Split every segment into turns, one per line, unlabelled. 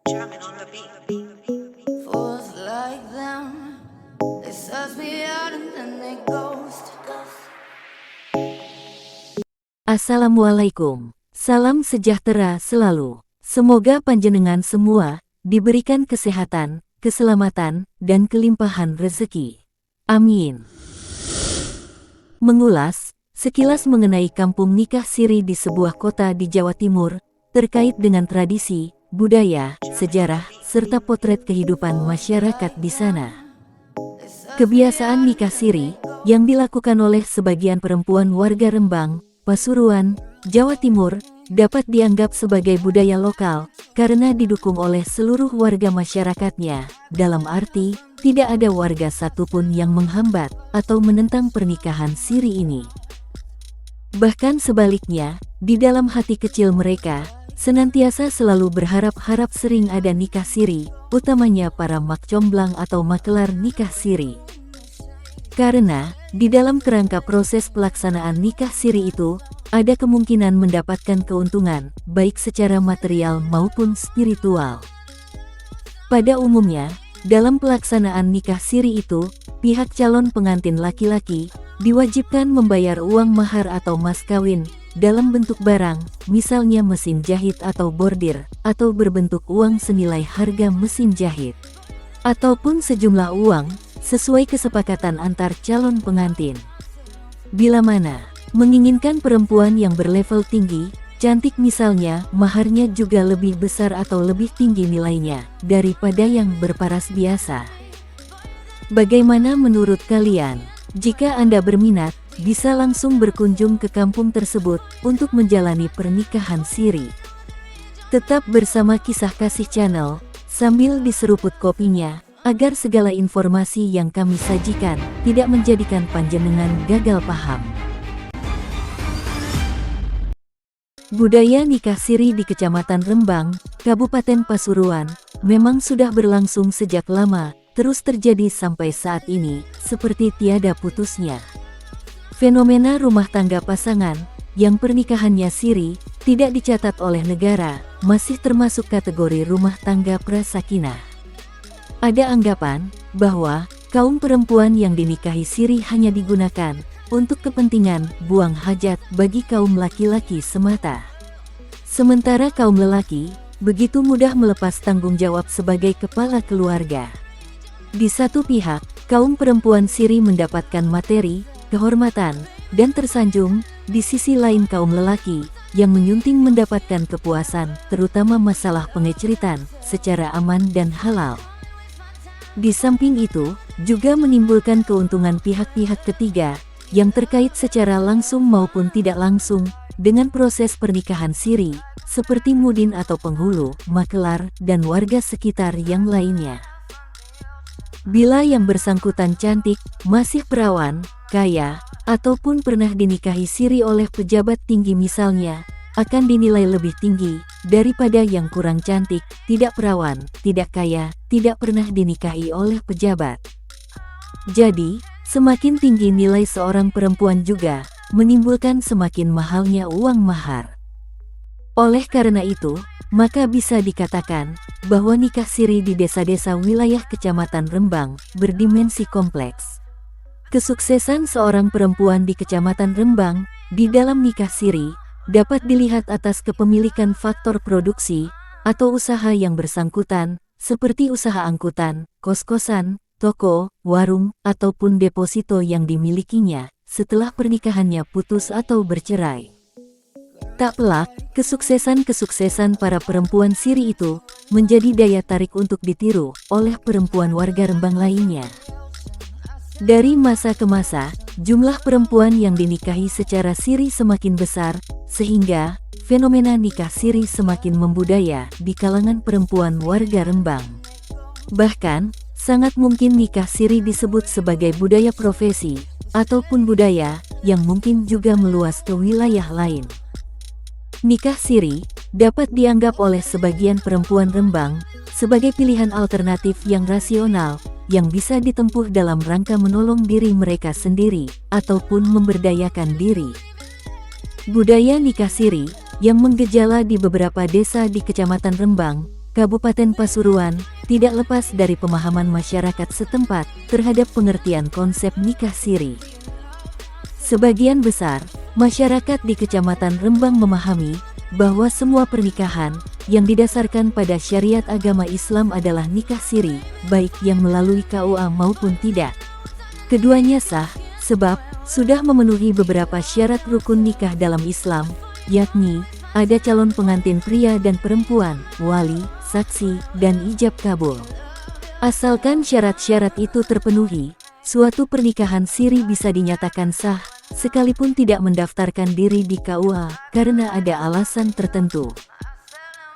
Jamming on the beat.
Fools like them, they suss me out and then they ghost.
Assalamualaikum. Salam sejahtera selalu. Semoga panjenengan semua diberikan kesehatan, keselamatan, dan kelimpahan rezeki. Amin. Mengulas sekilas mengenai kampung nikah siri di sebuah kota di Jawa Timur, terkait dengan tradisi, budaya, sejarah, serta potret kehidupan masyarakat di sana. Kebiasaan nikah siri yang dilakukan oleh sebagian perempuan warga Rembang, Pasuruan, Jawa Timur, dapat dianggap sebagai budaya lokal karena didukung oleh seluruh warga masyarakatnya. Dalam arti, tidak ada warga satupun yang menghambat atau menentang pernikahan siri ini. Bahkan sebaliknya, di dalam hati kecil mereka, senantiasa selalu berharap-harap sering ada nikah siri, utamanya para mak comblang atau makelar nikah siri. Karena, di dalam kerangka proses pelaksanaan nikah siri itu, ada kemungkinan mendapatkan keuntungan, baik secara material maupun spiritual. Pada umumnya, dalam pelaksanaan nikah siri itu, pihak calon pengantin laki-laki diwajibkan membayar uang mahar atau mas kawin dalam bentuk barang, misalnya mesin jahit atau bordir, atau berbentuk uang senilai harga mesin jahit, ataupun sejumlah uang sesuai kesepakatan antar calon pengantin. Bila mana menginginkan perempuan yang berlevel tinggi, cantik misalnya, maharnya juga lebih besar atau lebih tinggi nilainya daripada yang berparas biasa. Bagaimana menurut kalian? Jika Anda berminat, bisa langsung berkunjung ke kampung tersebut untuk menjalani pernikahan siri. Tetap bersama Kisah Kasih Channel, sambil diseruput kopinya, agar segala informasi yang kami sajikan tidak menjadikan panjenengan gagal paham. Budaya nikah siri di Kecamatan Rembang, Kabupaten Pasuruan, memang sudah berlangsung sejak lama, terus terjadi sampai saat ini, seperti tiada putusnya. Fenomena rumah tangga pasangan, yang pernikahannya siri, tidak dicatat oleh negara, masih termasuk kategori rumah tangga prasakinah. Ada anggapan bahwa kaum perempuan yang dinikahi siri hanya digunakan untuk kepentingan buang hajat bagi kaum laki-laki semata. Sementara kaum lelaki begitu mudah melepas tanggung jawab sebagai kepala keluarga. Di satu pihak, kaum perempuan siri mendapatkan materi, kehormatan, dan tersanjung. Di sisi lain kaum lelaki yang menyunting mendapatkan kepuasan, terutama masalah pengeceritan, secara aman dan halal. Di samping itu, juga menimbulkan keuntungan pihak-pihak ketiga, yang terkait secara langsung maupun tidak langsung, dengan proses pernikahan siri, seperti mudin atau penghulu, makelar, dan warga sekitar yang lainnya. Bila yang bersangkutan cantik, masih perawan, kaya, ataupun pernah dinikahi siri oleh pejabat tinggi misalnya, akan dinilai lebih tinggi daripada yang kurang cantik, tidak perawan, tidak kaya, tidak pernah dinikahi oleh pejabat. Jadi, semakin tinggi nilai seorang perempuan juga menimbulkan semakin mahalnya uang mahar. Oleh karena itu, maka bisa dikatakan bahwa nikah siri di desa-desa wilayah Kecamatan Rembang berdimensi kompleks. Kesuksesan seorang perempuan di Kecamatan Rembang di dalam nikah siri dapat dilihat atas kepemilikan faktor produksi atau usaha yang bersangkutan, seperti usaha angkutan, kos-kosan, toko, warung, ataupun deposito yang dimilikinya setelah pernikahannya putus atau bercerai. Tak pelak, kesuksesan-kesuksesan para perempuan siri itu menjadi daya tarik untuk ditiru oleh perempuan warga Rembang lainnya. Dari masa ke masa, jumlah perempuan yang dinikahi secara siri semakin besar, sehingga fenomena nikah siri semakin membudaya di kalangan perempuan warga Rembang. Bahkan, sangat mungkin nikah siri disebut sebagai budaya profesi, ataupun budaya yang mungkin juga meluas ke wilayah lain. Nikah siri dapat dianggap oleh sebagian perempuan Rembang sebagai pilihan alternatif yang rasional, yang bisa ditempuh dalam rangka menolong diri mereka sendiri, ataupun memberdayakan diri. Budaya nikah siri, yang menggejala di beberapa desa di Kecamatan Rembang, Kabupaten Pasuruan, tidak lepas dari pemahaman masyarakat setempat terhadap pengertian konsep nikah siri. Sebagian besar masyarakat di Kecamatan Rembang memahami bahwa semua pernikahan yang didasarkan pada syariat agama Islam adalah nikah siri, baik yang melalui KUA maupun tidak. Keduanya sah, sebab sudah memenuhi beberapa syarat rukun nikah dalam Islam, yakni ada calon pengantin pria dan perempuan, wali, saksi, dan ijab kabul. Asalkan syarat-syarat itu terpenuhi, suatu pernikahan siri bisa dinyatakan sah, sekalipun tidak mendaftarkan diri di KUA karena ada alasan tertentu.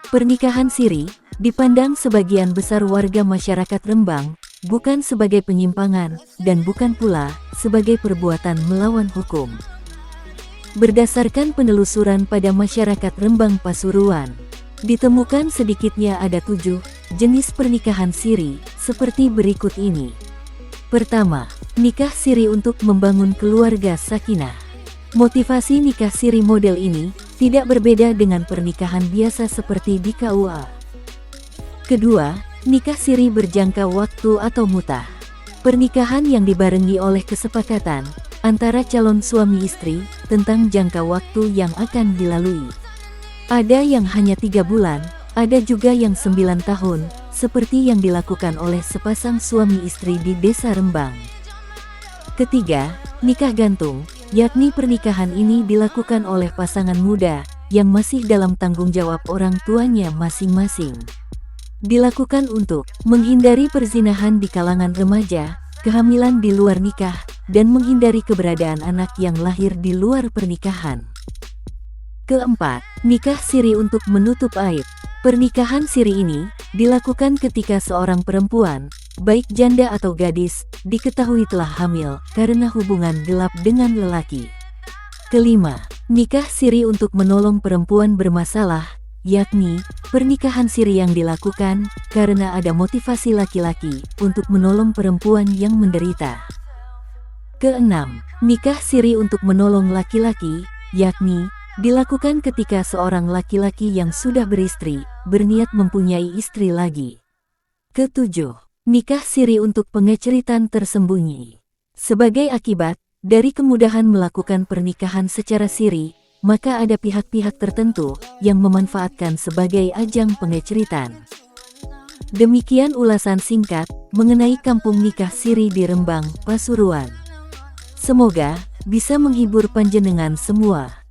Pernikahan siri dipandang sebagian besar warga masyarakat Rembang bukan sebagai penyimpangan dan bukan pula sebagai perbuatan melawan hukum. Berdasarkan penelusuran pada masyarakat Rembang Pasuruan, ditemukan sedikitnya ada 7 jenis pernikahan siri seperti berikut ini. Pertama, nikah siri untuk membangun keluarga sakinah. Motivasi nikah siri model ini tidak berbeda dengan pernikahan biasa seperti di KUA. Kedua, nikah siri berjangka waktu atau mutah. Pernikahan yang dibarengi oleh kesepakatan antara calon suami istri tentang jangka waktu yang akan dilalui. Ada yang hanya 3 bulan, ada juga yang 9 tahun, seperti yang dilakukan oleh sepasang suami istri di Desa Rembang. Ketiga, nikah gantung, yakni pernikahan ini dilakukan oleh pasangan muda yang masih dalam tanggung jawab orang tuanya masing-masing. Dilakukan untuk menghindari perzinahan di kalangan remaja, kehamilan di luar nikah, dan menghindari keberadaan anak yang lahir di luar pernikahan. Keempat, nikah siri untuk menutup aib. Pernikahan siri ini dilakukan ketika seorang perempuan, baik janda atau gadis, diketahui telah hamil karena hubungan gelap dengan lelaki. Kelima, nikah siri untuk menolong perempuan bermasalah, yakni pernikahan siri yang dilakukan karena ada motivasi laki-laki untuk menolong perempuan yang menderita. Keenam, nikah siri untuk menolong laki-laki, yakni dilakukan ketika seorang laki-laki yang sudah beristri, berniat mempunyai istri lagi. Ketujuh, nikah siri untuk pengeceritan tersembunyi. Sebagai akibat dari kemudahan melakukan pernikahan secara siri, maka ada pihak-pihak tertentu yang memanfaatkan sebagai ajang pengeceritan. Demikian ulasan singkat mengenai kampung nikah siri di Rembang, Pasuruan. Semoga bisa menghibur panjenengan semua.